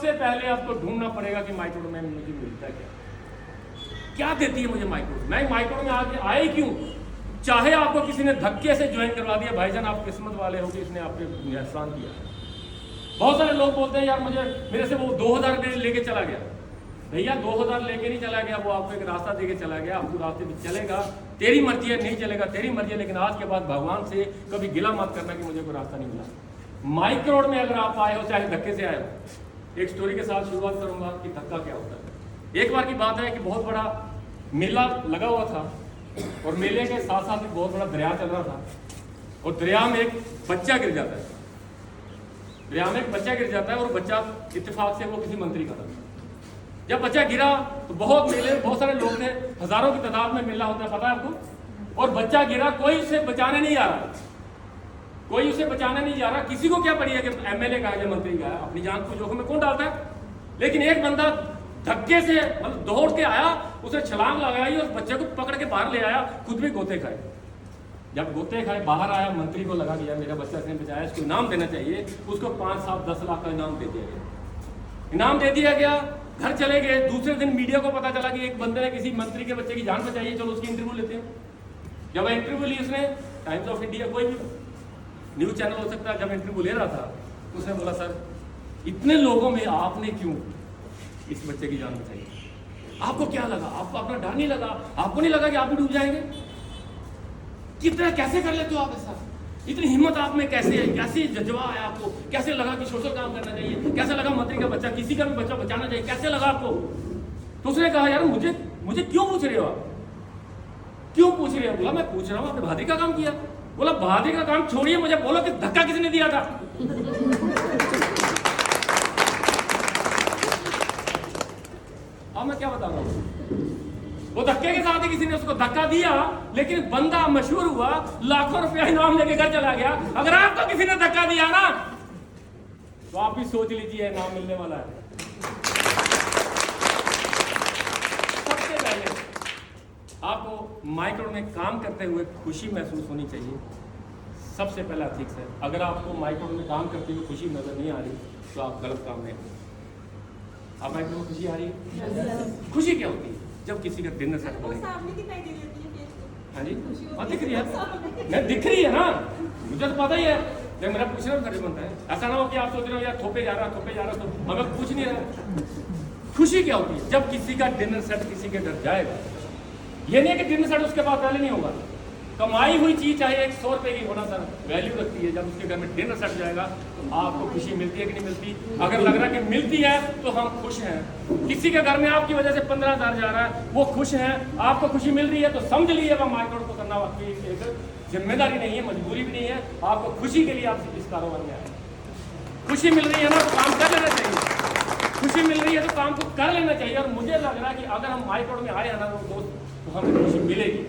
सबसे पहले आपको ढूंढना पड़ेगा कि माइक्रोड में मुझे मिलता क्या देती है मुझे माइक्रोड। मैं माइक्रोड में आगे आए क्यों? चाहे आपको किसी ने धक्के से ज्वाइन करवा दिया, भाईजान आप किस्मत वाले हो कि इसने आपके एहसान किया। बहुत सारे लोग बोलते हैं यार मुझे मेरे से वो 2000 लेके चला गया। भैया 2000 लेके नहीं चला गया, वो आपको एक रास्ता देके चला गया। आपको रास्ते पे चलेगा, तेरी मर्जी है, नहीं चलेगा तेरी मर्जी है, लेकिन आज के बाद भगवान से कभी गिला मत करना कि मुझे कोई रास्ता नहीं मिला। माइक्रोड में अगर आप आए हो, चाहे धक्के से आए हो, एक स्टोरी के साथ शुरुआत करूंगा कि धक्का क्या होता है। एक बार की बात है कि बहुत बड़ा मेला लगा हुआ था और मेले के साथ साथ एक बहुत बड़ा दरिया चल रहा था और दरिया में एक बच्चा गिर जाता है। दरिया में एक बच्चा गिर जाता है और बच्चा इत्तेफाक से वो किसी मंत्री का था। जब बच्चा गिरा तो बहुत मेले बहुत सारे लोग थे, हजारों की तादाद में मेला होता है, पता है आपको। और बच्चा गिरा, कोई उसे बचाने नहीं आ रहा, कोई उसे बचाने नहीं जा रहा। किसी को क्या पड़ी है कि एमएलए का है या मंत्री का है, अपनी जान को जोखिम में कौन डालता है। लेकिन एक बंदा धक्के से मतलब दौड़ के आया, उसे छलांग लगाई और बच्चे को पकड़ के बाहर ले आया, खुद भी गोते खाए। जब गोते खाए बाहर आया, मंत्री को लगा कि यार मेरा बच्चा इसने बचाया, इसको इनाम देना चाहिए। उसको 5, 7, 10 लाख का इनाम दे दिया गया। इनाम दे दिया गया, घर चले गए। दूसरे दिन मीडिया को पता चला कि एक बंदे ने किसी मंत्री के बच्चे की जान बचाई है, चलो उसकी इंटरव्यू लेते हैं। जब इंटरव्यू ली उसने, टाइम्स ऑफ इंडिया कोई भी न्यूज चैनल हो सकता है, जब इंटरव्यू ले रहा था उसने बोला सर इतने लोगों में आपने क्यों इस बच्चे की जान बचाई? आपको क्या लगा? आपको अपना डर नहीं लगा? आपको नहीं लगा कि आप भी डूब जाएंगे? कितना कैसे कर लेते हो आप ऐसा? इतनी हिम्मत आप में कैसे है? कैसे जज्बा है आपको? कैसे लगा कि सोशल काम करना चाहिए? कैसे लगा मंत्री का बच्चा, किसी का भी बच्चा बचाना चाहिए? कैसे लगा आपको? तो उसने कहा यार मुझे क्यों पूछ रहे हो आप? क्यों पूछ रहे हो? बोला मैं पूछ रहा हूँ आपने बहादुरी का काम किया। बोला बहादुरी का काम छोड़िए, मुझे बोलो कि धक्का किसने दिया था। अब मैं क्या बता रहा हूँ, वो धक्के के साथ ही किसी ने उसको धक्का दिया, लेकिन बंदा मशहूर हुआ, लाखों रुपया इनाम लेके घर चला गया। अगर आपको किसी ने धक्का दिया ना तो आप भी सोच लीजिए इनाम मिलने वाला है। सबसे पहले आपको माइक्रोड में काम करते हुए खुशी महसूस होनी चाहिए, सबसे पहला एथिक्स है। अगर आपको माइक्रोड में काम करते हुए खुशी नजर नहीं आ रही तो आप गलत काम में हो। आप माइक्रोड में खुशी आ रही है? खुशी क्या होती है? जब किसी का डिनर सेट हो। हाँ जी, हाँ दिख रही है, मैं दिख रही है ना, मुझे तो पता ही है। जब मेरा पूछने में फर्ज बनता है, ऐसा ना हो कि आप सोच रहे हो यार थोपे जा रहा तो हमें पूछ नहीं रहा। खुशी क्या होती है? जब किसी का डिनर सेट किसी के घर जाएगा। ये नहीं है कि डिनर सेट उसके पास पहले नहीं होगा। कमाई हुई चीज चाहे 100 रुपए की होना सर वैल्यू रखती है। जब उसके घर में डिनर सेट जाएगा तो आपको खुशी मिलती है कि नहीं मिलती? अगर लग रहा है कि मिलती है तो हम खुश हैं। किसी के घर में आपकी वजह से 15,000 जा रहा है, वो खुश हैं, आपको खुशी मिल रही है, तो समझ लीजिए वह माइक्रोड को करना आपकी एक जिम्मेदारी नहीं है, मजबूरी भी नहीं है। आपको खुशी के लिए आप इस कारोबार में आए। खुशी मिल रही है ना तो काम कर लेना चाहिए। खुशी मिल रही है तो काम को कर लेना चाहिए। और मुझे लग रहा है कि अगर हम माइक्रोड में आए हैं ना दोस्त, तो हमें खुशी मिलेगी।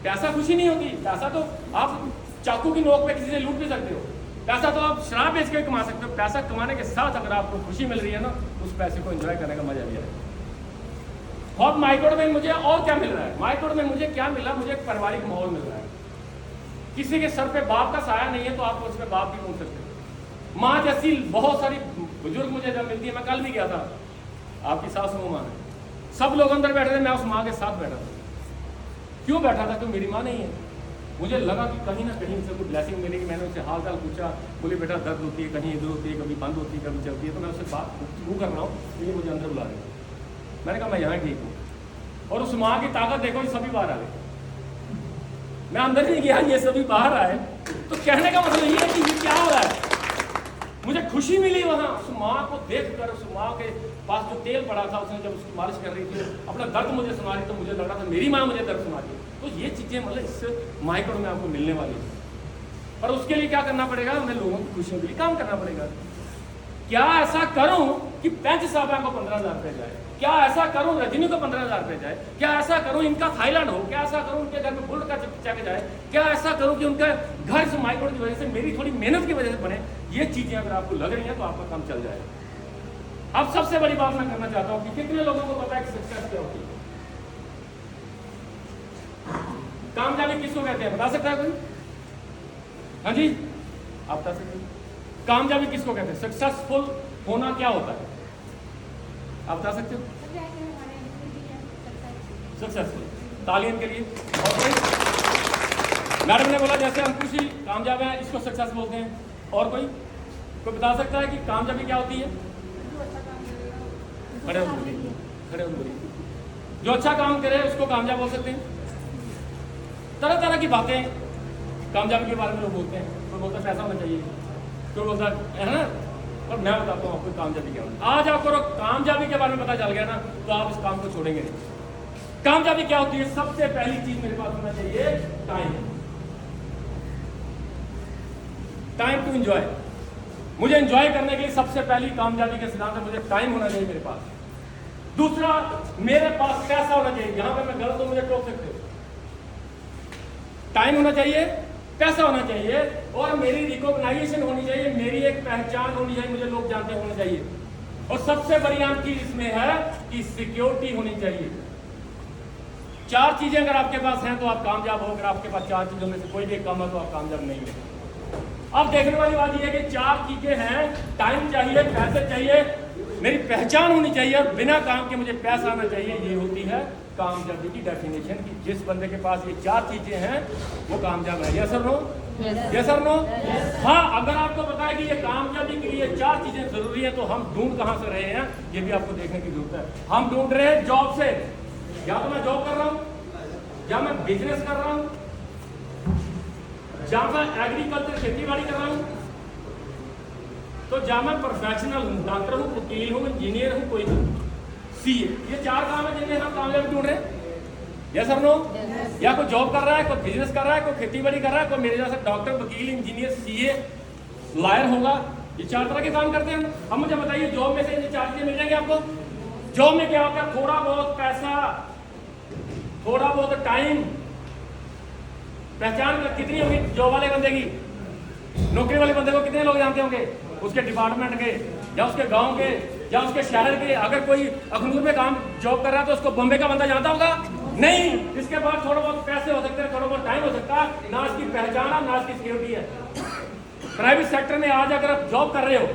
पैसा खुशी नहीं होगी। पैसा तो आप चाकू की नोक पे किसी से लूट भी सकते हो। पैसा तो आप शराब बेच के कमा सकते हो। पैसा कमाने के साथ अगर आपको खुशी मिल रही है ना, उस पैसे को एंजॉय करने का मजा भी आएगा। और माइक्रोड में मुझे और क्या मिल रहा है? माइक्रोड में मुझे क्या मिला? मुझे एक पारिवारिक माहौल मिल रहा है। किसी के सर पे बाप का साया नहीं है तो आप उसमें बाप भी बोल सकते हो। माँ जैसी बहुत सारी बुजुर्ग मुझे जब मिलती है, मैं कल भी गया था, आपकी सास माँ है, सब लोग अंदर बैठे थे, मैं उस माँ के साथ बैठा था। क्यों बैठा था? क्यों मेरी माँ नहीं है। मुझे लगा कि कहीं ना कहीं से कुछ ब्लेसिंग मिलेगी। मैंने उससे हाल चाल पूछा, बोले बेटा दर्द होती है, कहीं इधर होती है, कभी बंद होती है, कभी चलती है। तो मैं उससे बात शुरू कर रहा हूँ, तो ये मुझे अंदर बुला रही है। मैंने कहा मैं यहाँ ठीक हूँ। और उस माँ की ताकत देखो, ये सभी बाहर आ गए। मैं अंदर नहीं गया, ये सभी बाहर आए। तो कहने का मतलब ये है कि ये क्या हो रहा है। मुझे खुशी मिली वहाँ उस माँ को देखकर। उस माँ के पास जो तेल पड़ा था, उसने जब उसकी मालिश कर रही थी, अपना दर्द मुझे सुना रही, तो मुझे लग रहा था मेरी माँ मुझे दर्द सुना रही है। तो ये चीजें मतलब इस माइक्रोड में आपको मिलने वाली है। पर उसके लिए क्या करना पड़ेगा? हमें लोगों की खुशियों के लिए काम करना पड़ेगा। क्या ऐसा करूं कि पैंच साहब को 15,000 रुपये जाए? क्या ऐसा करूं रजनी को 15,000 रुपये जाए? क्या ऐसा करूं इनका थाईलैंड हो? क्या ऐसा करूं उनके घर में बुलेट का चेक जाए? क्या ऐसा करूं कि उनका घर से माइक्रोड की वजह से, मेरी थोड़ी मेहनत की वजह से बने? ये चीजें अगर आपको लग रही हैं तो आपका काम चल जाएगा। अब सबसे बड़ी बात मैं करना चाहता हूं कि कितने लोगों को पता है कि सक्सेस क्या होती है? कामयाबी किसको कहते हैं? बता सकता है कोई? हाँ जी, आप बता सकते हैं। कामयाबी किसको कहते हैं? सक्सेसफुल होना क्या होता है, आप बता सकते हो? सक्सेसफुल, तालियों के लिए। और कोई? मैडम ने बोला जैसे अंकुश जी कामयाब है, इसको सक्सेस बोलते हैं। और कोई बता सकता है कि कामयाबी क्या होती है? खड़े हो बोलिए, खड़े हो बोलिए। जो अच्छा काम करे उसको कामयाब बोल सकते हैं। तरह तरह की बातें कामयाबी के बारे में लोग बोलते हैं। कोई बोलता है पैसा होना चाहिए, कोई बोलता है ना। और मैं बताता हूँ आपको कामयाबी क्या होती है। आज आपको कामयाबी के बारे में पता चल गया ना, तो आप इस काम को छोड़ेंगे नहीं। कामयाबी क्या होती है? सबसे पहली चीज मेरे पास होना चाहिए टाइम। Time to enjoy. मुझे एंजॉय करने के लिए सबसे पहली कामयाबी के सिद्धांत है, मुझे टाइम होना चाहिए मेरे पास। दूसरा, मेरे पास पैसा होना चाहिए। यहां पे मैं गलत हूं मुझे टोक सकते हो। टाइम होना चाहिए, पैसा होना चाहिए, और मेरी रिकॉग्नाइजेशन होनी चाहिए, मेरी एक पहचान होनी चाहिए, मुझे लोग जानते होने चाहिए। और सबसे बड़ी आम चीज इसमें है कि सिक्योरिटी होनी चाहिए। चार चीजें अगर आपके पास हैं तो आप कामयाब हो। अगर आपके पास चार चीजों में से कोई भी एक कम है तो आप कामयाब नहीं हो। अब देखने वाली बात यह है कि चार चीजें हैं, टाइम चाहिए, पैसे चाहिए, मेरी पहचान होनी चाहिए, और बिना काम के मुझे पैसा आना चाहिए। ये होती है कामयाबी की डेफिनेशन की जिस बंदे के पास ये चार चीजें हैं वो कामयाब है। यस और नो? यस और नो? हाँ, अगर आपको पता है कि ये कामयाबी के लिए चार चीजें जरूरी है तो हम ढूंढ कहां से रहे हैं ये भी आपको देखने की जरूरत है। हम ढूंढ रहे हैं जॉब से। या तो मैं जॉब कर रहा हूं, या मैं बिजनेस कर रहा हूं, जहां मैं एग्रीकल्चर खेती बाड़ी कर रहा हूं, तो जहां मैं प्रोफेशनल हूं, डॉक्टर हूं, वकील हूं, इंजीनियर हूं, कोई हूं, सीए। ये चार काम है जिनमें हम कामयाबी ढूंढ रहे हैं। यस और नो? या कोई जॉब कर रहा है, कोई बिजनेस कर रहा है, कोई खेती बाड़ी कर रहा है, कोई मेरे जैसा डॉक्टर, वकील, इंजीनियर, सीए, लॉयर होगा। ये चार तरह के काम करते हैं। अब मुझे बताइए जॉब में से ये चार चीजें मिल जाएंगे आपको? जॉब में क्या होता है? थोड़ा बहुत पैसा, थोड़ा बहुत टाइम। पहचान कितनी होगी जॉब वाले बंदे की? नौकरी वाले बंदे को कितने लोग जानते होंगे? उसके डिपार्टमेंट के, या उसके गांव के, या उसके शहर के। अगर कोई अखनूर में काम जॉब कर रहा है तो उसको बॉम्बे का बंदा जानता होगा? नहीं। इसके बाद थोड़ा बहुत पैसे हो सकते हैं, थोड़ा बहुत टाइम हो सकता है, ना इसकी पहचान है, ना इसकी सिक्योरिटी है। प्राइवेट सेक्टर में आज अगर आप जॉब कर रहे हो,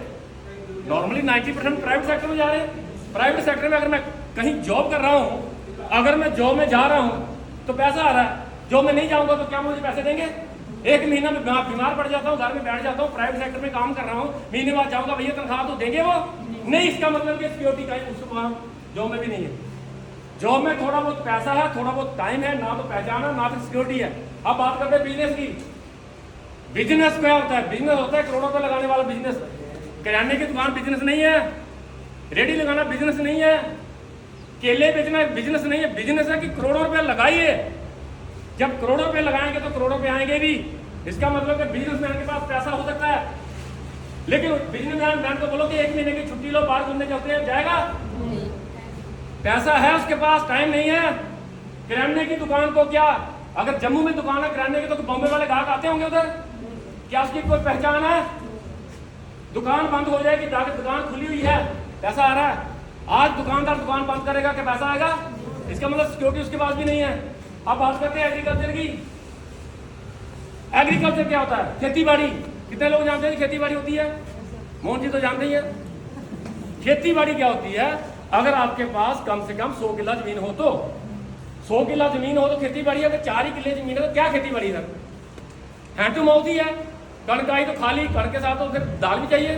नॉर्मली 90% प्राइवेट सेक्टर में जा रहे हैं। प्राइवेट सेक्टर में अगर मैं कहीं जॉब कर रहा हूं, अगर मैं जॉब में जा रहा हूं तो पैसा आ रहा है, जॉब में नहीं जाऊंगा तो क्या मुझे पैसे देंगे? एक महीना में बीमार पड़ जाता हूँ, घर में बैठ जाता हूँ, प्राइवेट सेक्टर में काम कर रहा हूँ, महीने बाद जाऊंगा, भैया तनख्वाह तो देंगे वो? नहीं। इसका मतलब कि सिक्योरिटी का उसको जॉब में भी नहीं है। जॉब में थोड़ा बहुत पैसा है, थोड़ा बहुत टाइम है, ना तो पहचान है, ना तो सिक्योरिटी है। अब बात करते हैं बिजनेस की। बिजनेस क्या होता है? बिजनेस होता है करोड़ों रुपए लगाने वाला बिजनेस। किराने की दुकान बिजनेस नहीं है, रेडी लगाना बिजनेस नहीं है, केले बेचना बिजनेस नहीं है। बिजनेस है कि करोड़ों रुपए लगाइए। जब करोड़ों रुपए लगाएंगे तो करोड़ों रुपए आएंगे भी। इसका मतलब कि बिजनेसमैन के पास पैसा हो सकता है, लेकिन बिजनेसमैन को बोलो कि एक महीने की छुट्टी लो, बाहर घूमने चलते हैं, जाएगा? पैसा है उसके पास, टाइम नहीं है। किराने की दुकान को क्या, अगर जम्मू में दुकान है किराने की तो बॉम्बे वाले ग्राहक आते होंगे उधर? क्या उसकी कोई पहचान है? दुकान बंद हो जाएगी, दुकान खुली हुई है, पैसा आ रहा है। आज दुकानदार दुकान बंद करेगा, क्या पैसा आएगा? इसका मतलब सिक्योरिटी उसके पास भी नहीं है। अब बात करते हैं एग्रीकल्चर की। एग्रीकल्चर क्या होता है? खेती बाड़ी। कितने लोग जानते हैं खेती बाड़ी होती है? मोहन जी तो जानते ही है। खेती बाड़ी क्या होती है? अगर आपके पास कम से कम 100 किला जमीन हो तो 100 किला जमीन हो तो खेती बाड़ी। अगर 4 ही किले जमीन है तो क्या खेती बाड़ी है? हैंड टू माउथ ही है। कणक आई तो खाली, कणक के साथ तो फिर दाल भी चाहिए।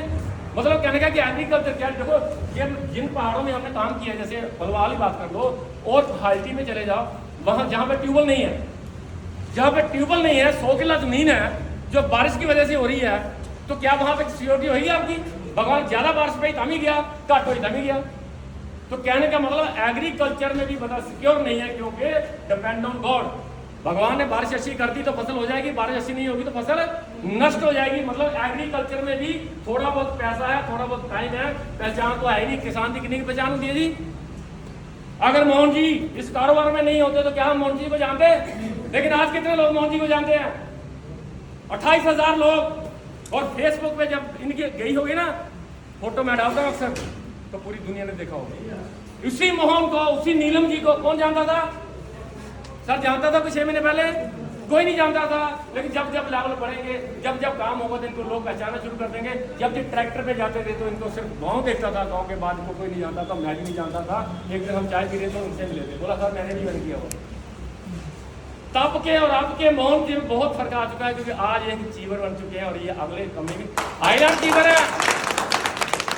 मतलब कहने का कि एग्रीकल्चर क्या, देखो ये जिन पहाड़ों में हमने काम किया, जैसे बलवाल की बात कर लो, और हाइटी में चले जाओ, वहां जहां पे ट्यूबवेल नहीं है, जहां पे ट्यूबवेल नहीं है, 100 किला जमीन है जो बारिश की वजह से हो रही है, तो क्या वहां पे सिक्योरिटी होगी आपकी? भगवान ज्यादा बारिश पे तभी गया, घट हुई तभी गया। तो कहने का मतलब एग्रीकल्चर में भी बता सिक्योर नहीं है, क्योंकि डिपेंड ऑन गॉड। भगवान ने बारिश अच्छी कर दी तो फसल हो जाएगी, बारिश अच्छी नहीं होगी तो फसल नष्ट हो जाएगी। मतलब एग्रीकल्चर में भी थोड़ा बहुत पैसा है, थोड़ा बहुत टाइम है, पहचान तो है नहीं। किसान की कितनी पहचान होती है जी? अगर मोहन जी इस कारोबार में नहीं होते तो क्या हम मोहन जी को जानते? लेकिन आज कितने लोग मोहन जी को जानते हैं? 28,000 लोग। और फेसबुक पे जब इनकी गई होगी ना फोटो, मैं डालता हूँ अक्सर, तो पूरी दुनिया ने देखा होगा। उसी मोहन को, उसी नीलम जी को कौन जानता था? सर जानता था कुछ 6 महीने पहले? कोई नहीं जानता था। लेकिन जब जब लेवल बढ़ेंगे, जब जब काम होगा तो इनको लोग पहचानना शुरू कर देंगे। जब जब ट्रैक्टर पे जाते थे तो इनको सिर्फ गांव देखता था, गांव के बाद इनको कोई नहीं जानता था, मैं भी नहीं जानता था। एक दिन हम चाय पी रहे थे, उनसे मिले थे, बोला सर मैंने भी बन किया वो। तब के और अब के माहौल में बहुत फर्क आ चुका है, क्योंकि आज एक चीवर बन चुके हैं और ये अगले कमी भी हाईलाइट चीवर है।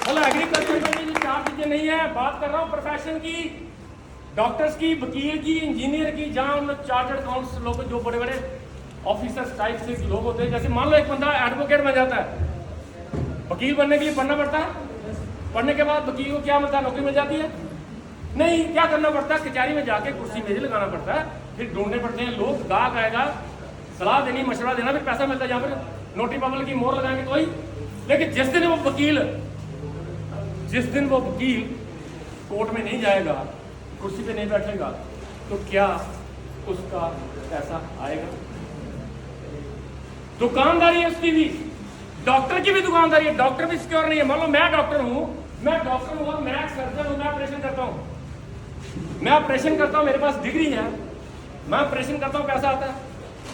बोला एग्रीकल्चर में भी चार चीजें नहीं है। बात कर रहा हूँ प्रोफेशन की, डॉक्टर्स की, वकील की, इंजीनियर की, जहाँ उन चार्टर्ड अकाउंट्स लोग जो बड़े बड़े ऑफिसर्स टाइप से लोग होते हैं। जैसे मान लो एक बंदा एडवोकेट बन जाता है, वकील बनने के लिए पढ़ना पड़ता है, पढ़ने के बाद वकील को क्या मिलता है, नौकरी मिल जाती है? नहीं, क्या करना पड़ता है, कचहरी में जाके कुर्सी मेज लगाना पड़ता है, फिर ढूंढने पड़ते हैं लोग, गाहक आएगा, सलाह देनी, मशवरा देना, फिर पैसा मिलता है। जहाँ पर नोटरी पब्लिक की मोहर लगाएंगे तो ही। लेकिन जिस दिन वो वकील कोर्ट में नहीं जाएगा, कुर्सी पे नहीं बैठेगा, तो क्या उसका पैसा आएगा? दुकानदारी है उसकी भी, डॉक्टर की भी दुकानदारी है। डॉक्टर भी सिक्योर नहीं है। मान लो मैं डॉक्टर हूं और मैं एक सर्जन हूं, मैं ऑपरेशन करता हूं, मेरे पास डिग्री है, मैं ऑपरेशन करता हूं, पैसा आता है।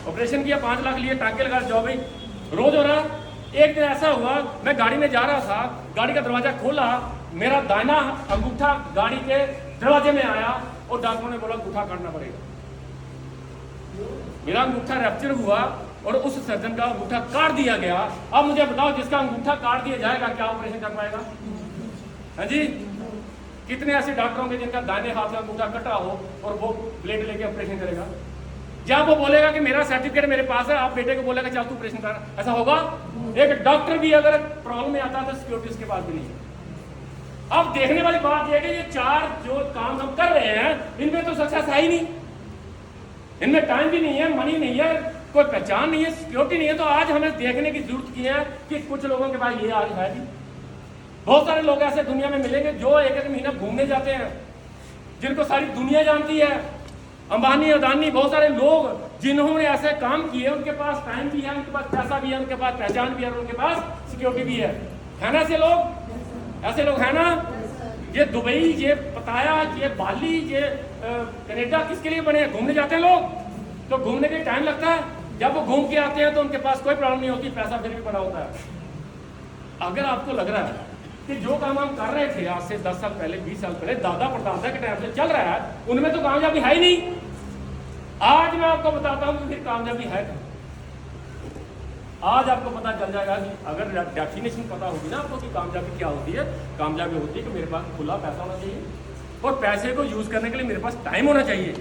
ऑपरेशन किया, 5 लाख लिए, टांके लगा, जॉब ही रोज हो रहा। एक दिन ऐसा हुआ, मैं गाड़ी में जा रहा था, गाड़ी का दरवाजा खोला, मेरा दाहिना अंगूठा गाड़ी के दरवाजे में आया और डॉक्टरों ने बोला अंगूठा काटना पड़ेगा। मेरा अंगूठा रैप्चर हुआ और उस सर्जन का अंगूठा काट दिया गया। अब मुझे बताओ, जिसका अंगूठा काट दिया जाएगा क्या ऑपरेशन कर पाएगा? हाँ जी, कितने ऐसे डॉक्टर होंगे जिनका दाहिने हाथ का अंगूठा कटा हो और वो ब्लेड लेके ऑपरेशन करेगा? जब वो बोलेगा कि मेरा सर्टिफिकेट मेरे पास है, आप बेटे को बोलेगा चल तू ऑपरेशन कर, ऐसा होगा? एक डॉक्टर भी अगर प्रॉब्लम में आता है तो सिक्योरिटी उसके पास भी नहीं है। अब देखने वाली बात यह है कि ये 4 जो काम हम कर रहे हैं, इनमें तो सक्सेस है ही नहीं, इनमें टाइम भी नहीं है, मनी नहीं है, कोई पहचान नहीं है, सिक्योरिटी नहीं है। तो आज हमें देखने की जरूरत की है कि कुछ लोगों के पास ये आज है भी। बहुत सारे लोग ऐसे दुनिया में मिलेंगे जो एक महीना घूमने जाते हैं, जिनको सारी दुनिया जानती है, अंबानी, अदानी, बहुत सारे लोग जिन्होंने ऐसे काम किए, उनके पास टाइम भी है, उनके पास पैसा भी है, उनके पास पहचान भी है, उनके पास सिक्योरिटी भी है ना? ऐसे लोग है ना? ये दुबई, ये पताया, ये बाली, ये कनाडा किसके लिए बने हैं? घूमने जाते हैं लोग, तो घूमने के टाइम लगता है, जब वो घूम के आते हैं तो उनके पास कोई प्रॉब्लम नहीं होती, पैसा फिर भी बड़ा होता है। अगर आपको लग रहा है कि जो काम हम कर रहे थे आज से 10 साल पहले, 20 साल पहले, दादा परदादा के टाइम से चल रहा है, उनमें तो कामयाबी है ही नहीं। आज मैं आपको बताता हूं कि फिर कामयाबी है। आज आपको पता चल जाएगा कि अगर डेफिनेशन पता होगी ना आपको कि कामयाबी क्या होती है। कामयाबी होती है कि मेरे पास खुला पैसा होना चाहिए और पैसे को यूज करने के लिए मेरे पास टाइम होना चाहिए,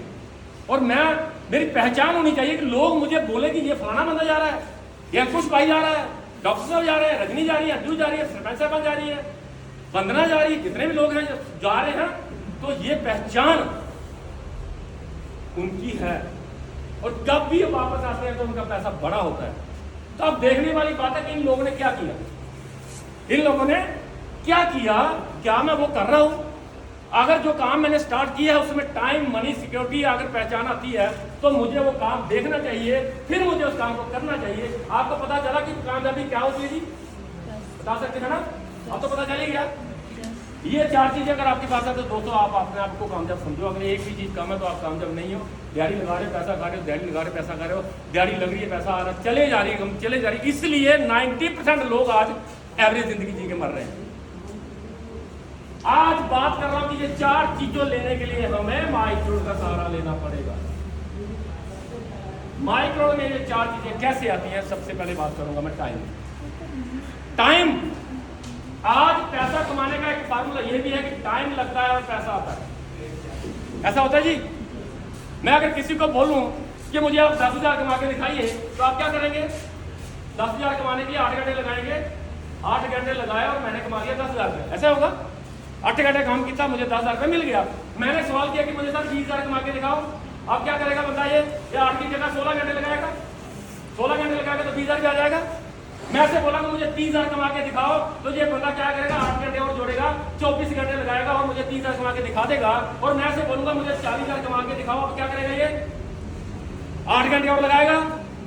और मेरी पहचान होनी चाहिए कि लोग मुझे बोले कि ये फलाना बंदा जा रहा है, ये अंकुश भाई जा रहा है, डॉक्टर साहब जा रहे हैं, रजनी जा रही है, अंजू जा रही है, सरपंच साहब जा रही है, वंदना जा रही है, जितने भी लोग हैं जा रहे हैं, तो ये पहचान उनकी है। और जब भी वापस आते हैं तो उनका पैसा बड़ा होता है। तो अब देखने वाली बात है कि इन लोगों ने क्या किया, क्या मैं वो कर रहा हूं? अगर जो काम मैंने स्टार्ट किया है उसमें टाइम, मनी, सिक्योरिटी अगर पहचान आती है तो मुझे वो काम देखना चाहिए, फिर मुझे उस काम को करना चाहिए। आपको पता चला कि कामयाबी क्या होती है जी? बता सकते हैं ना? अब तो पता चली गया। ये 4 चीजें अगर आपके पास है तो दोस्तों आप अपने आप को कामयाब समझो। अगर एक भी चीज कम है तो आप कामयाब नहीं हो। दिहाड़ी लगा रहे पैसा खा रहे हो, दिहाड़ी लगा रहे पैसा खा रहे हो, दिहाड़ी लग रही है पैसा आ रहा है, चले जा रही। इसलिए 90% लोग आज एवरेज जिंदगी जी के मर रहे हैं। आज बात कर रहा हूं कि ये 4 चीजों लेने के लिए हमें माइक्रो का सहारा लेना पड़ेगा। माइक्रो में ये 4 चीजें कैसे आती हैं? सबसे पहले बात करूंगा मैं टाइम। आज पैसा कमाने का एक फार्मूला ये भी है कि टाइम लगता है और पैसा आता है। ऐसा होता है जी? मैं अगर किसी को बोलूं कि मुझे आप 10,000 कमा के दिखाइए, तो आप क्या करेंगे? 10,000 कमाने के लिए 8 घंटे लगाएंगे। 8 घंटे लगाए और मैंने कमा लिया 10,000 रुपये। ऐसा होगा? 8 घंटे काम किया, मुझे 10,000 रुपये मिल गया। मैंने सवाल किया कि मुझे सर 20,000 कमा के दिखाओ। अब क्या करेगा बंदा? ये 8 की जगह 16 घंटे लगाएगा। 16 घंटे लगाएगा तो 20,000 आ जाएगा। मैं से बोला कि मुझे 30,000 कमा के दिखाओ, तो ये बंदा क्या करेगा? 8 घंटे और जोड़ेगा, 24 घंटे लगाएगा और मुझे 30,000 कमा के दिखा देगा। और मैं से बोलूंगा मुझे 40,000 कमा के दिखाओ, अब क्या करेगा? ये 8 घंटे और लगाएगा।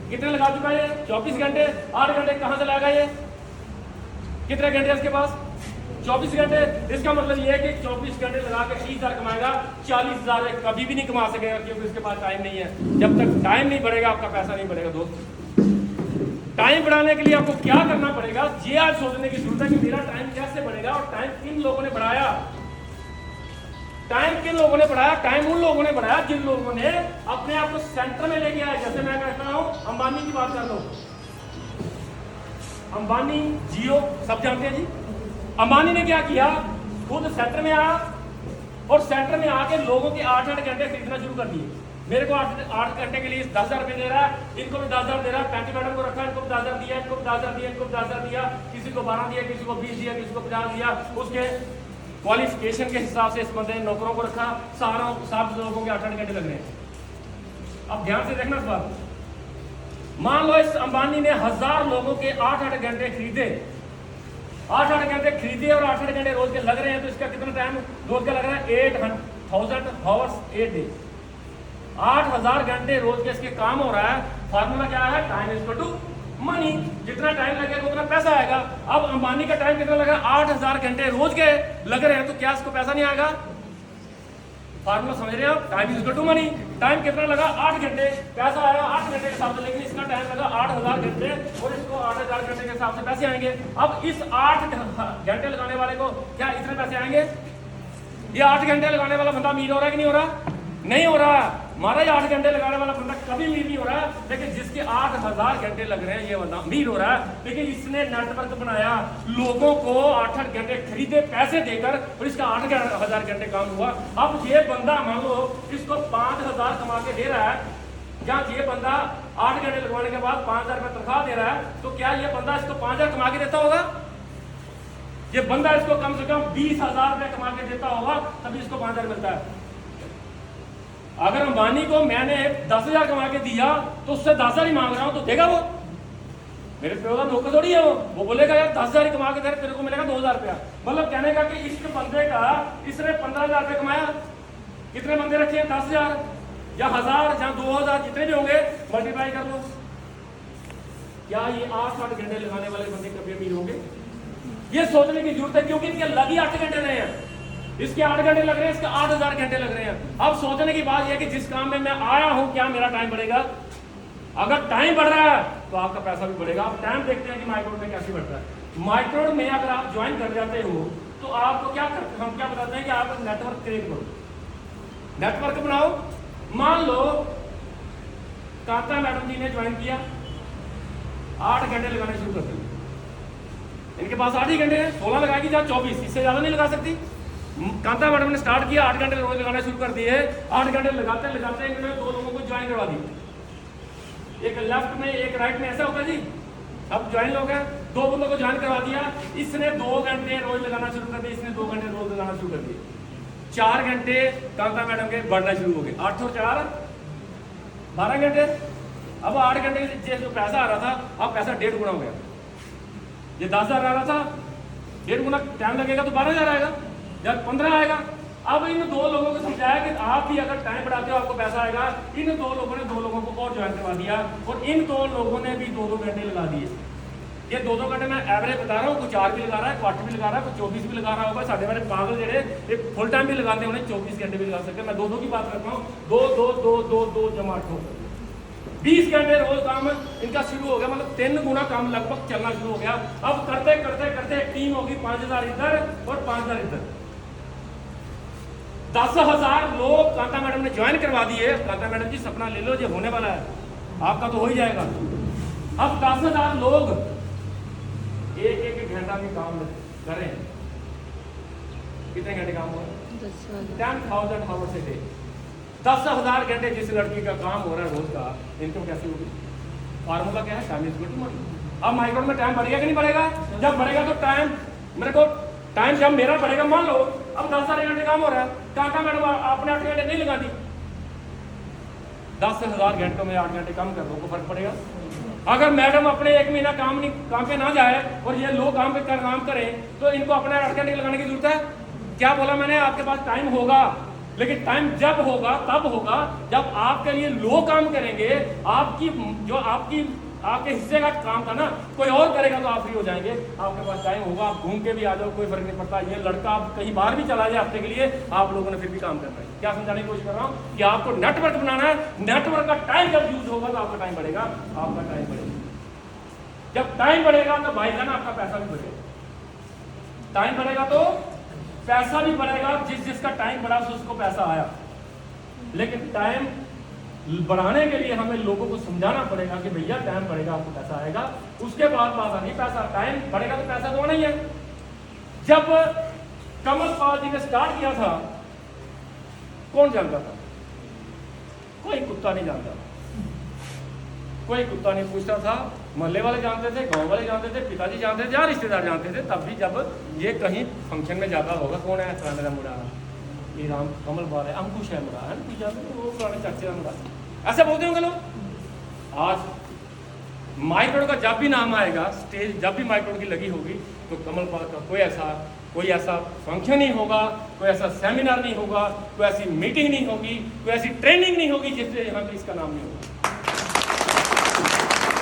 कितने लगा चुका है? 24 घंटे। 8 घंटे कहां से लगाएगा? ये कितने घंटे उसके पास? 24 घंटे, इसका मतलब ये है कि 24 घंटे लगा के 30,000 कमाएगा, 40,000 कभी भी नहीं कमा सकेगा, क्योंकि उसके पास टाइम नहीं है। जब तक टाइम नहीं बढ़ेगा आपका पैसा नहीं बढ़ेगा दोस्त। टाइम बढ़ाने के लिए आपको क्या करना पड़ेगा, ये आज सोचने की जरूरत है कि मेरा टाइम कैसे बढ़ेगा, और टाइम किन लोगों ने बढ़ाया। टाइम किन लोगों ने बढ़ाया? टाइम उन लोगों ने बढ़ाया जिन लोगों ने अपने आप को सेंटर में लेके आए। जैसे मैं कहता हूं, अंबानी की बात कर लो, अंबानी, जियो, सब जानते हैं जी। अंबानी ने क्या किया, खुद सेंटर में आया और सेंटर में आके लोगों के 8-8 घंटे खरीदना शुरू कर दिए। मेरे को 8 घंटे के लिए 10,000 रुपये दे रहा है, इनको भी 10,000 दे रहा है, पैंटी मैडम को रखा, इनको भी 10,000 दिया, इनको भी 10,000 दिया, इनको भी 10,000 दिया, किसी को 12 दिया, किसी को 20 दिया, किसी को 50 दिया। उसके क्वालिफिकेशन के हिसाब से इस बंदे ने नौकरों को रखा। सब लोगों के 8-8 घंटे लग रहे हैं। अब ध्यान से देखना इस बात। मान लो इस अंबानी ने 1000 लोगों के 8-8 घंटे खरीदे, 8-8 घंटे खरीदे और 8-8 घंटे रोज के लग रहे हैं, तो इसका कितना टाइम रोज का लग रहा है? 8,000 आवर्स 8 डे, 8,000 घंटे रोज के इसके काम हो रहा है। फार्मूला क्या है? Time is equal to money. जितना टाइम लगेगा उतना पैसा आएगा। अब अंबानी का टाइम कितना लगा? 8,000 घंटे रोज के लग रहे हैं, तो क्या इसको पैसा नहीं आएगा? फार्मूला समझ रहे हैं आप? Time is equal to money. Time कितना लगा? 8 घंटे, पैसा आया 8 घंटे के हिसाब से, लेकिन इसका टाइम लगा 8,000 घंटे और इसको 8,000 घंटे के हिसाब से पैसे आएंगे। अब इस 8 घंटे लगाने वाले को क्या इतने पैसे आएंगे? ये 8 घंटे लगाने वाला बंदा अमीर हो रहा है कि नहीं हो रहा? नहीं हो रहा। महाराज 8 घंटे लगाने वाला बंदा कभी अमीर नहीं हो रहा, लेकिन जिसके 8,000 घंटे लग रहे हैं ये बंदा अमीर हो रहा है। लेकिन इसने नेटवर्क बनाया, लोगों को 8-8 घंटे खरीदे पैसे देकर, और इसका 8,000 घंटे काम हुआ। अब ये बंदा मान लो इसको 5,000 कमा के दे रहा है, या ये बंदा 8 घंटे लगवाने के बाद 5,000 रुपये तनख्वाह दे रहा है, तो क्या ये बंदा इसको 5,000 कमा के देता होगा? ये बंदा इसको कम से कम 20,000 रुपये कमा के देता होगा, तभी इसको 5,000 मिलता है। अगर अंबानी को मैंने 10,000 कमा के दिया तो उससे 10,000 ही मांग रहा हूं, तो देगा वो? मेरे पे नौकर थोड़ी है वो बोलेगा यार 10,000 ही कमा के दे रहे, तेरे को मिलेगा 2,000 रुपया। मतलब कहने का कि इस बंदे का, इसने 15,000 रुपये कमाया, कितने बंदे रखे हैं? 10,000 या 1,000 या 2,000, जितने भी होंगे मल्टीप्लाई कर लो। क्या ये 8-8 घंटे लगाने वाले बंदे कभी अमीर होंगे? ये सोचने की जरूरत है, क्योंकि इनके लग ही 8 घंटे रहे हैं। इसके 8 घंटे लग रहे हैं, इसके 8,000 घंटे लग रहे हैं। अब सोचने की बात यह है कि जिस काम में मैं आया हूं, क्या मेरा टाइम बढ़ेगा? अगर टाइम बढ़ रहा है तो आपका पैसा भी बढ़ेगा। अब टाइम देखते हैं कि माइक्रोन में कैसे बढ़ता है। माइक्रोन में अगर आप ज्वाइन कर जाते हो तो आपको क्या करते, हम क्या बताते हैं कि आप नेटवर्क क्रिएट करो, नेटवर्क बनाओ। मान लो कांता मैडम जी ने ज्वाइन किया, 8 घंटे लगाने शुरू कर दिए। इनके पास 8 ही घंटे हैं, 16 लगाएगी या 24, इससे ज्यादा नहीं लगा सकती। कांता मैडम ने स्टार्ट किया, 8 घंटे रोज लगाना शुरू कर दिए। 8 घंटे लगाते लगाते इन्होंने 2 लोगों को ज्वाइन करवा दी, एक लेफ्ट में एक राइट में, ऐसा होता है जी। अब ज्वाइन लोग हैं, 2 बंदों को ज्वाइन करवा दिया। इसने 2 घंटे रोज लगाना शुरू कर दिए, इसने 2 घंटे रोज लगाना शुरू कर दिए। 4 घंटे कांता मैडम के बढ़ना शुरू हो गए, 8 और 4 12 घंटे। अब 8 घंटे से जो पैसा आ रहा था, अब पैसा 1.5 गुना हो गया। ये 10,000 आ रहा था, 1.5 गुना टाइम लगेगा तो 12,000 आएगा या 15 आएगा। अब इन 2 लोगों को समझाया कि आप भी अगर टाइम बढ़ाते हो आपको पैसा आएगा। इन 2 लोगों ने 2 लोगों को और ज्वाइन करवा दिया, और इन 2 लोगों ने भी 2-2 घंटे लगा दिए। ये 2-2 घंटे मैं एवरेज बता रहा हूँ, कुछ 4 भी लगा रहा है, क्वार्टर भी लगा रहा है, कुछ 24 भी लगा रहा होगा। साढ़े मेरे पागल जेड़े एक फुल टाइम भी लगाते हैं, उन्हें 24 घंटे भी लगा सकते हैं। मैं 2-2 की बात करता हूँ, 2 जमा 8 20 घंटे रोज काम इनका शुरू हो गया। मतलब 3 गुना काम लगभग चलना शुरू हो गया। अब करते करते करते टीम होगी 5,000 इधर और 5,000 इधर, 10,000 लोग कांता मैडम ने ज्वाइन करवा दिए। कांता मैडम जी सपना ले लो, जो होने वाला है आपका तो हो ही जाएगा। अब 10,000 लोग एक घंटा भी काम करें, कितने घंटे काम हुआ? 10,000 आवर्स ए डे, 10,000 घंटे जिस लड़की का काम हो रहा है रोज का, इनकम कैसे होगी? फार्मूला क्या है? Time is equal to money. अब माइक्रोन में टाइम बढ़ेगा कि नहीं बढ़ेगा? जब बढ़ेगा तो टाइम, मेरे को टाइम जब मेरा बढ़ेगा, मान लो अब 10,000 घंटे काम हो रहा है, कांता मैडम आपने 8 घंटे नहीं लगा दी, 10,000 घंटों में 8 घंटे कम कर दो, को फर्क पड़ेगा? अगर मैडम अपने 1 महीना काम पे ना जाए और ये लोग काम पे काम करें, तो इनको अपने 8 घंटे लगाने की जरूरत है? क्या बोला मैंने? आपके पास टाइम होगा, लेकिन टाइम जब होगा तब होगा जब आपके लिए लोग काम करेंगे। आपकी जो आपकी आपके हिस्से का काम था ना, कोई और करेगा तो आप फ्री हो जाएंगे, आपके पास टाइम होगा, आप घूम के भी आ जाओ, कोई फर्क नहीं पड़ता। ये लड़का आप कहीं बाहर भी चला जाए हफ्ते के लिए, आप लोगों ने फिर भी काम करना है। क्या समझाने की कोशिश कर रहा हूँ कि आपको नेटवर्क बनाना है, नेटवर्क का टाइम जब यूज होगा तो आपका टाइम बढ़ेगा, आपका टाइम बढ़ेगा। जब टाइम बढ़ेगा तो भाई जान आपका पैसा भी बढ़ेगा, टाइम बढ़ेगा तो पैसा भी बढ़ेगा। जिसका टाइम बढ़ा उसको पैसा आया, लेकिन टाइम बढ़ाने के लिए हमें लोगों को समझाना पड़ेगा कि भैया टाइम बढ़ेगा आपको पैसा आएगा, उसके बाद बात आनी पैसा। टाइम बढ़ेगा तो पैसा तो आना ही है। जब कमल पाल जी ने स्टार्ट किया था, कौन जानता था? कोई कुत्ता नहीं जानता, कोई कुत्ता नहीं पूछता था। मोहल्ले वाले जानते थे, गांव वाले जानते थे, पिताजी जानते थे, या रिश्तेदार जानते थे। तब भी जब ये कहीं फंक्शन में जाता होगा, कौन है अच्छा मेरा मुड़ा, ये राम कमल पाल है, अंकुश है मुड़ा है, वो पुराने चाचे का मुड़ा, ऐसे बोलते होंगे लोग। आज माइक्रोन का जब भी नाम आएगा, स्टेज जब भी माइक्रोन की लगी होगी, तो कमल पाल का कोई ऐसा फंक्शन नहीं होगा, कोई ऐसा सेमिनार नहीं होगा, कोई ऐसी मीटिंग नहीं होगी, कोई ऐसी ट्रेनिंग नहीं होगी जिससे यहाँ पे इसका नाम नहीं होगा।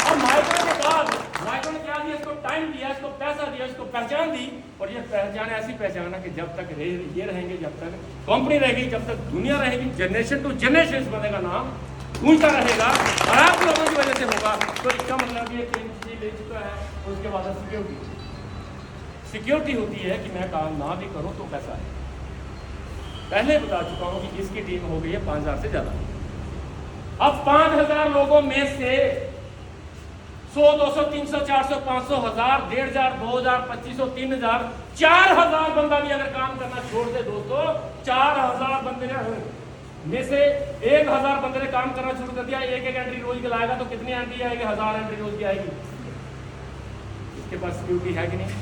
और माइक्रोन के बाद माइक्रोन ने क्या दिया? इसको टाइम दिया, इसको पैसा दिया, इसको पहचान दी। और ये पहचान ऐसी पहचाना कि जब तक ये रहेंगे, जब तक कंपनी रहेगी, जब तक दुनिया रहेगी, जनरेशन टू जनरेशन बनेगा, नाम ऊंचा रहेगा। और आप लोगों की वजह से होगा। तो इसका मतलब ये चीज ले चुका है। उसके बाद सिक्योरिटी होती है कि मैं काम ना भी करूं तो पैसा है। पहले बता चुका हूं कि इसकी टीम हो गई है 5000 से ज्यादा। अब 5000 लोगों में से 100, 200, 300, 400, 500, 1000, 1500, 2000, 2500, 3000, 4000 बंदा भी अगर काम करना छोड़ दे दोस्तों, 4000 बंदे में से 1000 बंदे ने काम करना शुरू कर दिया, एक एंट्री रोज की लाएगा तो कितनी एंट्री आएगी? 1000 एंट्री रोज की आएगी। इसके पास सिक्योरिटी है कि नहीं?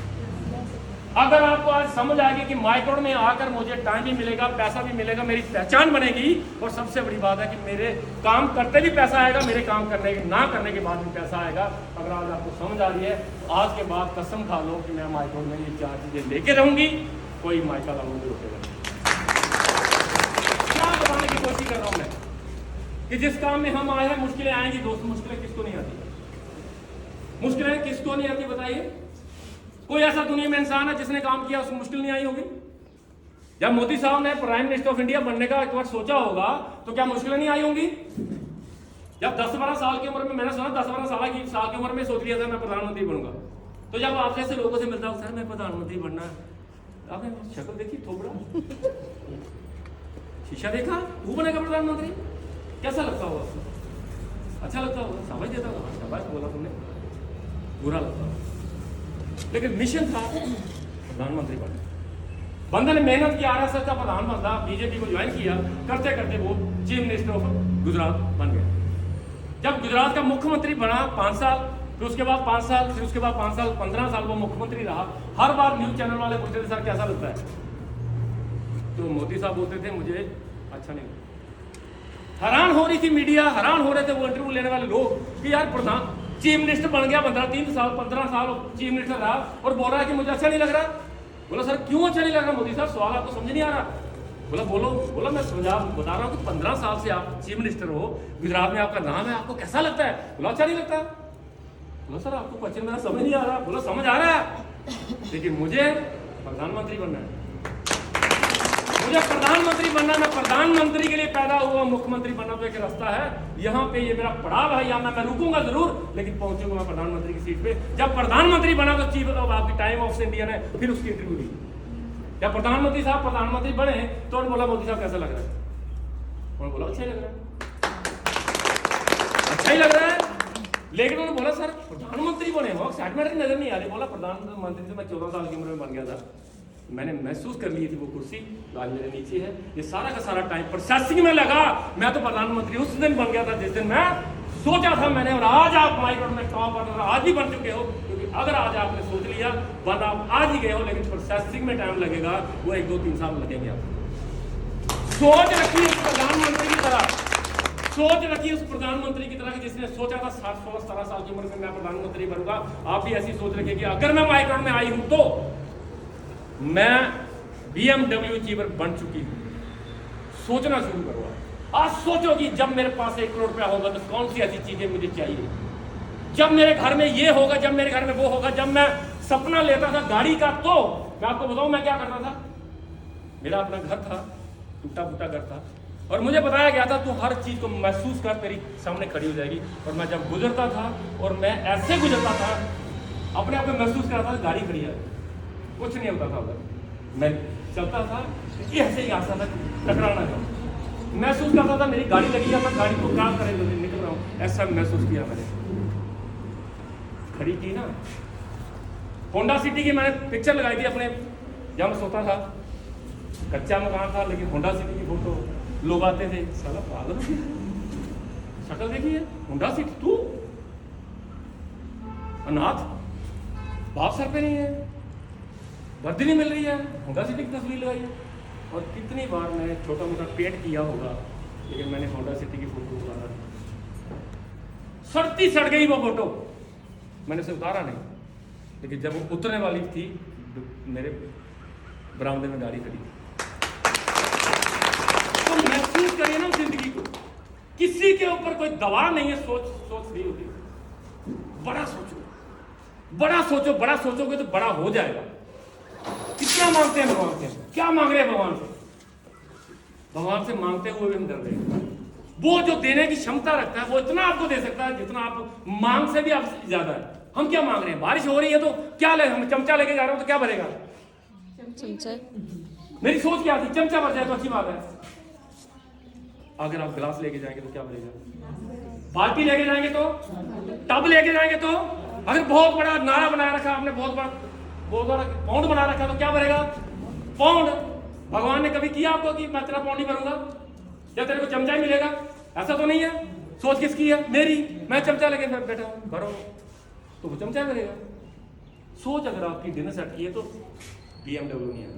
अगर आपको आज समझ आएगी कि माइक्रोन में आकर मुझे टाइम भी मिलेगा, पैसा भी मिलेगा, मेरी पहचान बनेगी, और सबसे बड़ी बात है कि मेरे काम करते भी पैसा आएगा, मेरे काम करने ना करने के बाद भी पैसा आएगा। अगर आज आपको समझ आ रही है, आज के बाद कसम खा लो कि मैं माइक्रोन में ये 4 चीजें लेके रहूंगी, कोई माइका लागू नहीं रोकेगा। क्या बताने की कोशिश कर रहा हूं मैं कि जिस काम में हम आए हैं, मुश्किलें आएंगी दोस्त। मुश्किलें किसको नहीं आती? मुश्किलें किसको नहीं आती बताइए? कोई ऐसा दुनिया में इंसान है जिसने काम किया उसको मुश्किल नहीं आई होगी? जब मोदी साहब ने प्राइम मिनिस्टर ऑफ इंडिया बनने का एक बार सोचा होगा तो क्या मुश्किलें नहीं आई होंगी? जब 10-12 साल की उम्र में, मैंने सुना 10-12 साल की उम्र में सोच लिया था मैं प्रधानमंत्री बनूंगा, तो जब आप जैसे लोगों से मिलता हूं, सर मैं प्रधानमंत्री बनना है, आपने शक्ल देखी, थोबड़ा, शीशा देखा, वो बनेगा प्रधानमंत्री, कैसा लगता होगा? अच्छा लगता होगा? शाबाश देता होगा, शाबाश बोला तुमने, बुरा लगता होगा। लेकिन मिशन था प्रधानमंत्री बनना। बंदे ने मेहनत की, आरएसएस का प्रधान बनता, बीजेपी को ज्वाइन किया, करते करते वो चीफ मिनिस्टर ऑफ गुजरात बन गया। जब गुजरात का मुख्यमंत्री बना 5 साल, फिर उसके बाद 5 साल, फिर उसके बाद 5 साल, 15 साल वो मुख्यमंत्री रहा। हर बार न्यूज चैनल वाले पूछते थे सर कैसा लगता है, तो मोदी साहब बोलते थे मुझे अच्छा नहीं लगता। हैरान हो रही थी मीडिया, हैरान हो रहे थे वो इंटरव्यू लेने वाले लोग कि यार प्रधान चीफ मिनिस्टर बन गया, 15 साल चीफ मिनिस्टर रहा और बोल रहा है कि मुझे अच्छा नहीं लग रहा। बोला सर क्यों अच्छा नहीं लग रहा मोदी साहब, सवाल आपको समझ नहीं आ रहा? बोला बोलो। बोला मैं बता रहा हूँ कि 15 साल से आप चीफ मिनिस्टर हो, गुजरात में आपका नाम है, आपको कैसा लगता है? बोला अच्छा नहीं लगता। बोला सर आपको क्वेश्चन मेरा समझ नहीं आ रहा। बोला समझ आ रहा है, लेकिन मुझे प्रधानमंत्री बनना है, मुझे प्रधानमंत्री बनना। मैं प्रधानमंत्री के लिए पैदा हुआ, मुख्यमंत्री बनना तो एक रास्ता है, यहाँ पे ये मेरा पड़ाव है, यहाँ मैं रुकूंगा जरूर, लेकिन पहुंचूंगा मैं प्रधानमंत्री की सीट पे। जब प्रधानमंत्री बना तो चीफ ऑफ आपकी टाइम ऑफ इंडिया ने फिर उसकी इंटरव्यू दी। जब प्रधानमंत्री साहब प्रधानमंत्री बने तो उन्होंने बोला मोदी साहब कैसा लग रहा है? उन्होंने बोला अच्छा ही लग रहा है, अच्छा ही लग रहा है। लेकिन उन्होंने बोला सर प्रधानमंत्री बने हो, एक्साइटमेंट नजर नहीं आ रही। बोला प्रधानमंत्री से मैं 14 साल की उम्र में बन गया था, मैंने महसूस कर ली थी वो कुर्सी आज मेरे नीचे है। ये सारा का सारा टाइम प्रोसेसिंग में लगा। मैं तो प्रधानमंत्री उस दिन बन गया था जिस दिन मैं सोचा था मैंने, और आज आप माइक्रोन में टॉप और आज ही बन चुके हो। क्योंकि अगर आज आपने सोच लिया बन आप आज ही गए हो, लेकिन प्रोसेसिंग में टाइम लगेगा, वो 1-2-3 साल लगेंगे। आप सोच रखिए उस प्रधानमंत्री की तरह, सोच रखिए उस प्रधानमंत्री की तरह जिसने सोचा था 16-17 साल की उम्र में मैं प्रधानमंत्री बनूंगा। आप भी ऐसी सोच रखिए कि अगर मैं माइक्रोन में आई हूं तो मैं BMW अचीवर बन चुकी हूं। सोचना शुरू करो। आज सोचो कि जब मेरे पास 1 करोड़ रुपया होगा तो कौन सी ऐसी चीजें मुझे चाहिए। जब मेरे घर में ये होगा, जब मेरे घर में वो होगा, जब मैं सपना लेता था गाड़ी का, तो मैं आपको बताऊं मैं क्या करता था। मेरा अपना घर था, टूटा फूटा घर था, और मुझे बताया गया था तू हर चीज को महसूस कर, तेरी सामने खड़ी हो जाएगी। और मैं जब गुजरता था, और मैं ऐसे गुजरता था, अपने आप में महसूस करता था गाड़ी खड़ी है, कुछ नहीं होता था उधर। मैं चलता था, ऐसे ही आसा था टकराना था, महसूस करता था मेरी गाड़ी लगी है, मैं गाड़ी को क्रॉस करके निकल रहा हूँ, ऐसा महसूस किया मैंने। खड़ी की ना होंडा सिटी की, मैंने पिक्चर लगाई थी अपने, जहाँ मैं सोता था, कच्चा मकान था लेकिन होंडा सिटी की फोटो लोग आते थे, साला पागल हो गया, शक्ल देखिए होंडा सिटी, तू अनाथ, बाप सर पे नहीं है, वर्दी नहीं मिल रही है, होंडा सिटी की तस्वीर लगाई है। और कितनी बार मैंने छोटा मोटा पेंट किया होगा, लेकिन मैंने होंडा सिटी की फोटो उतारा, सड़ती सड़ गई वो फोटो, मैंने उसे उतारा नहीं। लेकिन जब वो उतरने वाली थी, मेरे बरामदे में गाड़ी खड़ी। तो महसूस करिए ना जिंदगी को, किसी के ऊपर कोई दबाव नहीं है, सोच नहीं होती। बड़ा सोचो, बड़ा सोचो, बड़ा सोचोगे तो बड़ा हो जाएगा। कितना मांगते हैं भगवान से, क्या मांग रहे हैं भगवान से? भगवान से मांगते हुए भी हम डर रहे हैं। वो जो देने की क्षमता रखता है, वो इतना आपको दे सकता है जितना आप मांग से भी आपसे ज्यादा है। हम क्या मांग रहे हैं? बारिश हो रही है तो क्या ले, हम चमचा लेके जा रहे हो तो क्या भरेगा? चमचा। मेरी सोच क्या थी, चमचा भर जाए तो अच्छी बात है। अगर आप गिलास लेके जाएंगे तो क्या भरेगा? बाल्टी लेके जाएंगे तो, टब लेके जाएंगे तो, अगर बहुत बड़ा नारा बना रखा आपने, बहुत बड़ा पाउंड बना रखा तो क्या भरेगा? पाउंड। भगवान ने कभी किया आपको कि मैं तेरा पाउंड ही भरूंगा या तेरे को चमचा ही मिलेगा? ऐसा तो नहीं है। सोच किसकी है? मेरी। मैं चमचा लेके बैठा हूं, भरो तो वो चमचा भरेगा। सोच अगर आपकी डिनर सेट की है तो BMW नहीं है।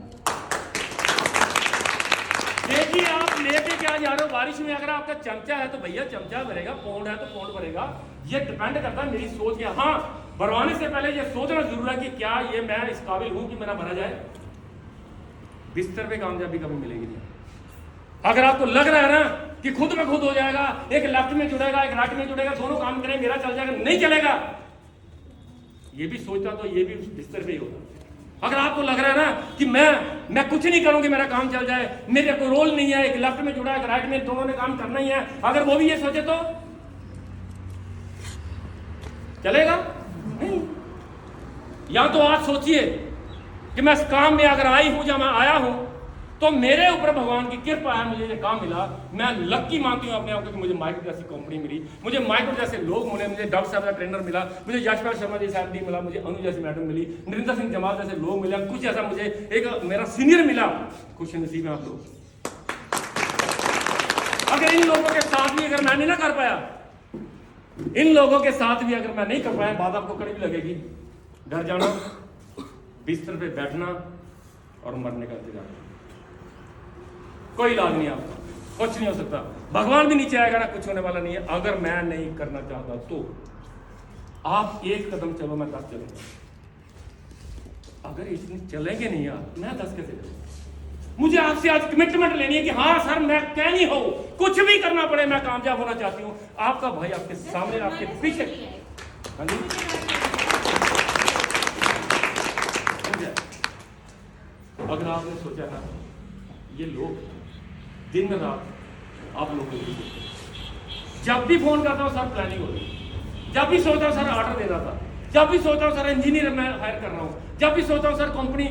देखिए आप लेके क्या जा रहे हो बारिश में, अगर आपका चमचा है तो भैया चमचा भरेगा, पाउंड है तो पाउंड भरेगा। ये डिपेंड करता है मेरी सोच क्या। हाँ, भरवाने से पहले ये सोचना जरूर है कि क्या ये मैं इस काबिल हूं कि मेरा भरा जाए। बिस्तर पे कामयाबी कभी मिलेगी नहीं। अगर आपको लग रहा है ना कि खुद में खुद हो जाएगा, एक लेफ्ट में जुड़ेगा एक राइट में जुड़ेगा, दोनों काम करें मेरा चल जाएगा, नहीं चलेगा। ये भी सोचता तो ये भी बिस्तर पे ही होगा। अगर आपको लग रहा है ना कि मैं कुछ नहीं करूंगी मेरा काम चल जाए, मेरे कोई रोल नहीं है, एक लेफ्ट में जुड़ा है एक राइट में, दोनों ने काम करना ही है, अगर वो भी ये सोचे तो चलेगा नहीं। या तो आज सोचिए कि मैं इस काम में अगर आई हूं या मैं आया हूं तो मेरे ऊपर भगवान की कृपा है, मुझे ये काम मिला। मैं लक्की मानती हूँ अपने आप को कि मुझे माइक्रो जैसी कंपनी मिली, मुझे माइक्रो जैसे लोग मिले, मुझे डॉक्टर साहब का ट्रेनर मिला, मुझे यशपाल शर्मा जी साहब मिला, मुझे अनु जैसी मैडम मिली, नरेंद्र सिंह जमाल जैसे लोग मिले, कुछ ऐसा मुझे एक मेरा सीनियर मिला। खुश नसीब है आप लोग। अगर इन लोगों के साथ भी अगर मैं नहीं ना कर पाया, इन लोगों के साथ भी अगर मैं नहीं कर पाया, बात आपको कड़ी भी लगेगी। घर जाना, बिस्तर पे बैठना और मरने का इंतजार, कोई इलाज नहीं आपका, कुछ नहीं हो सकता। भगवान भी नीचे आएगा ना, कुछ होने वाला नहीं है। अगर मैं नहीं करना चाहता तो आप एक कदम चलो, मैं 10 चलूंगा। अगर इतनी चलेंगे नहीं आप, मैं 10 कैसे चलूंगा? मुझे आपसे आज कमिटमेंट लेनी है कि हाँ सर मैं कहनी हो, कुछ भी करना पड़े, मैं कामयाब होना चाहती हूँ। आपका भाई आपके सामने, आपके पीछे। हाँ जी, अगर आपने सोचा ना ये लोग दिन रात आप लोगों को जब भी फोन करता हूँ सर प्लानिंग हो रही, जब भी सोचता हूँ सर ऑर्डर देना था, जब भी सोचता हूँ सर इंजीनियर मैं हायर कर रहा हूँ, जब भी सोचता हूँ सर कंपनी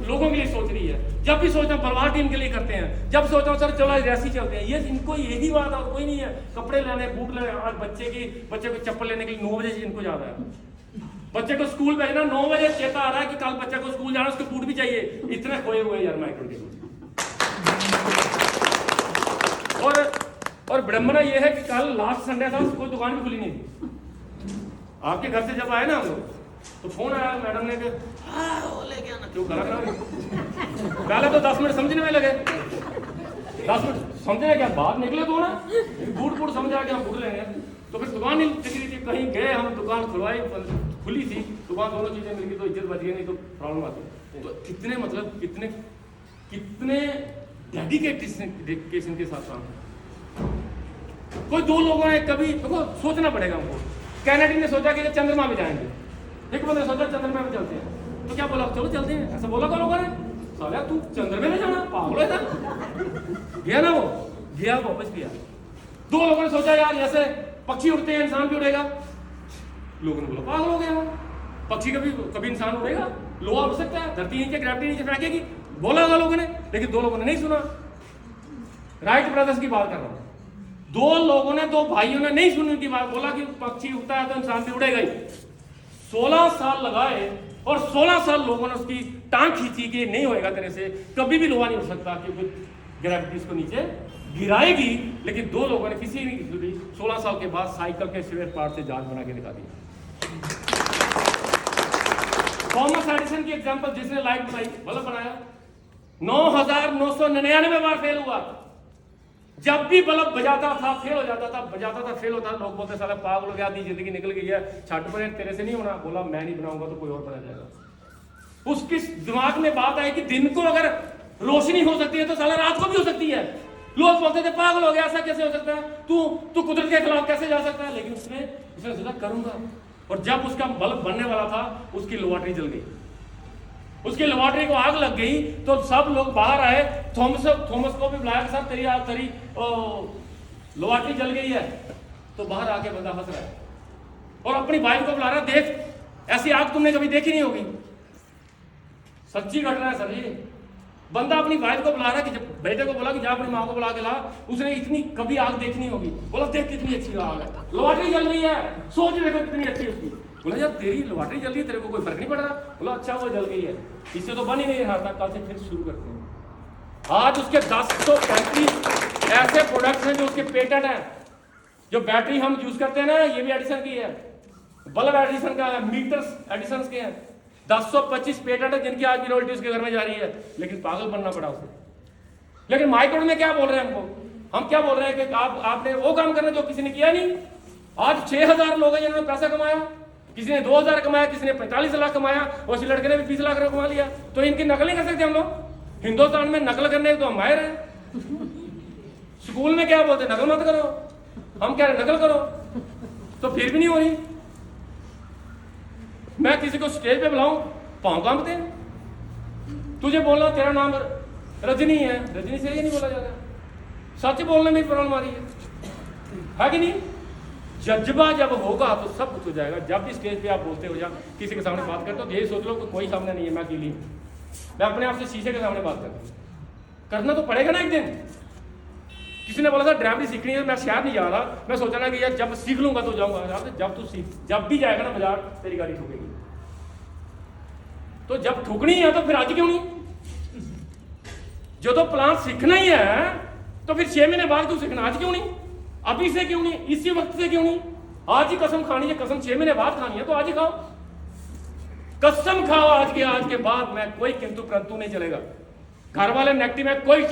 लोगों के लिए सोच रही है, जब भी सोचता हूँ परिवार टीम के लिए करते हैं, जब सोचता हूँ सर चलो ऐसी चलते हैं। ये इनको यही बात और कोई नहीं है। कपड़े लेने, बूट लेने, और बच्चे को चप्पल लेने के लिए 9 बजे इनको ज्यादा है। बच्चे को स्कूल भेजना 9 बजे, चेता आ रहा है कि कल बच्चे को स्कूल जाना, उसको बूट भी चाहिए। इतने खोए हुए यार माइक्रो के। और विडंबना ये है कि कल लास्ट संडे था, कोई दुकान भी खुली नहीं थी। आपके घर से जब आए ना हम लोग तो फोन आया मैडम ने कि हाँ लेके आना, क्यों करा करा। पहले तो 10 मिनट समझने में लगे, 10 मिनट समझने क्या, बाहर निकले तो ना बूट समझा के हम बूट लेंगे। तो फिर दुकान नहीं दिख रही थी, कहीं गए हम, दुकान खुलवाई, खुली थी दुकान, दोनों चीजें मिल गई तो इज्जत बच गई, नहीं तो प्रॉब्लम आती। तो कितने मतलब कितने डेडिकेशन के साथ काम। कोई 2 लोगों ने कभी देखो, सोचना पड़ेगा हमको कैनेडी ने सोचा कि चंद्रमा में जाएंगे, एक बंदे ने सोचा चंद्रमा में चलते हैं, तो क्या बोला चलो चलते हैं, ऐसा बोला क्या लोगों ने? साला तू चंद्रमा में जाना पागल है था। गया ना वो, गया वापस गया। दो लोगों ने सोचा यार जैसे पक्षी उड़ते हैं इंसान भी उड़ेगा, लोगों ने बोला पागल हो गया वो, पक्षी कभी इंसान उड़ेगा, लोहा उड़ सकता है, धरती नीचे ग्रेविटी नीचे फेंकेगी, बोला होगा लोगों ने, लेकिन दो लोगों ने नहीं सुना। राइट ब्रदर्स की बात कर रहा हूं, दो लोगों ने, दो भाइयों ने नहीं सुनी उनकी बात, बोला कि पक्षी उड़ता है तो इंसान भी उड़ेगा ही। 16 साल लगाए और 16 साल लोगों ने उसकी टांग खींची कि नहीं होएगा तेरे से, कभी भी लोहा नहीं उड़ सकता क्योंकि ग्रेविटी इसको नीचे गिराएगी। लेकिन दो लोगों ने किसी नहीं 16 साल के बाद साइकिल के स्पेयर पार्ट से जहाज बना के दिखा दिया। थॉमस एडिसन की एग्जांपल, जिसने लाइट बनाई, बल्ब बनाया, 9,999 बार फेल हुआ। जब भी बल्ब बजाता था फेल हो जाता था, बजाता था फेल होता था। लोग बोलते साला पागल हो गया, आधी जिंदगी निकल गई है, छठ पर तेरे से नहीं होना। बोला मैं नहीं बनाऊंगा तो कोई और बना जाएगा। उसके दिमाग में बात आई कि दिन को अगर रोशनी हो सकती है तो साला रात को भी हो सकती है। लोग बोलते थे पागल हो गया, ऐसा कैसे हो सकता है, तू कुदरत के खिलाफ कैसे जा सकता है। लेकिन उसने सोचा करूंगा। और जब उसका बल्ब बनने वाला था उसकी लेबोरेटरी जल गई, उसकी लेबोरेटरी को आग लग गई। तो सब लोग बाहर आए, थॉमस को भी बुलाया, सर तेरी लेबोरेटरी जल गई है। तो बाहर आके बंदा हंस रहा है और अपनी वाइफ को बुला रहा, देख ऐसी आग तुमने कभी देखी नहीं होगी। सच्ची घटना है सर जी। बंदा अपनी वाइफ को बुला रहा है कि जब बेटे को बोला कि जा अपनी माँ को बुला के ला, उसने इतनी कभी आग देखनी होगी। बोला देख कितनी अच्छी आग है, लेबोरेटरी जल रही है, सोच देखो कितनी अच्छी उसकी। बोला यार तेरी लेबोरेटरी जल रही है, तेरे को कोई फर्क नहीं पड़ रहा। बोला अच्छा वो जल गई है, इससे तो बन ही नहीं रहा था, कल से फिर शुरू करते हैं। आज उसके 1035 ऐसे प्रोडक्ट्स हैं जो उसके पेटेंट है। जो बैटरी हम यूज करते हैं ना, ये भी एडिसन की है, बल्ब एडिसन का है, मीटर्स एडिसन के हैं। 1025 पेटेंट है जिनकी आज की रॉयल्टी उसके घर में जा रही है, लेकिन पागल बनना पड़ा उसे। लेकिन माइक्रोन में क्या बोल रहे हैं हमको, हम क्या बोल रहे हैं कि आपने वो काम करना जो किसी ने किया नहीं। आज 6000 लोग हैं जिन्होंने पैसा कमाया, किसी ने 2000 कमाया, किसी ने 45 लाख कमाया, और इस लड़के ने भी 20 लाख कमा लिया। तो इनकी नकल नहीं कर सकते हम लोग। हिंदुस्तान में नकल करने तो हम माहिर हैं। स्कूल में क्या बोलते, नकल मत करो, हम कह रहे नकल करो, तो फिर भी नहीं हो रही। मैं किसी को स्टेज पे बुलाऊं, पांव कांपते हैं। तुझे बोलना तेरा नाम रजनी है, रजनी से ये नहीं बोला जाता। सच बोलने में प्रॉब्लम आ रही है कि नहीं। जज्बा जब होगा तो सब कुछ हो जाएगा। जब भी स्टेज पे आप बोलते हो या किसी के सामने बात करते हो, यही सोच लो कि कोई सामने नहीं है, मैं अकेली हूं। मैं अपने आप से शीशे के सामने बात करना तो पड़ेगा ना एक दिन। किसी ने बोला था ड्राइवरी सीखनी है, मैं शहर नहीं जा रहा, मैं सोचा ना कि यार जब सीख लूंगा तो जाऊंगा। जब भी जाएगा ना बाजार, तेरी गाड़ी ठोकेगी। तो जब ठोकनी है तो फिर आज क्यों नहीं। जो तो प्लान सीखना ही है तो फिर 6 महीने बाद तू सीखना, आज क्यों नहीं, अभी से क्यों नहीं, इसी वक्त से क्यों नहीं। आज ही कसम खानी है, कसम 6 महीने बाद खानी है तो आज ही खाओ, कसम खाओ आज के बाद। मैं कोई किंतु परंतु नहीं चलेगा। घर वाले नेगेटिव है, कोई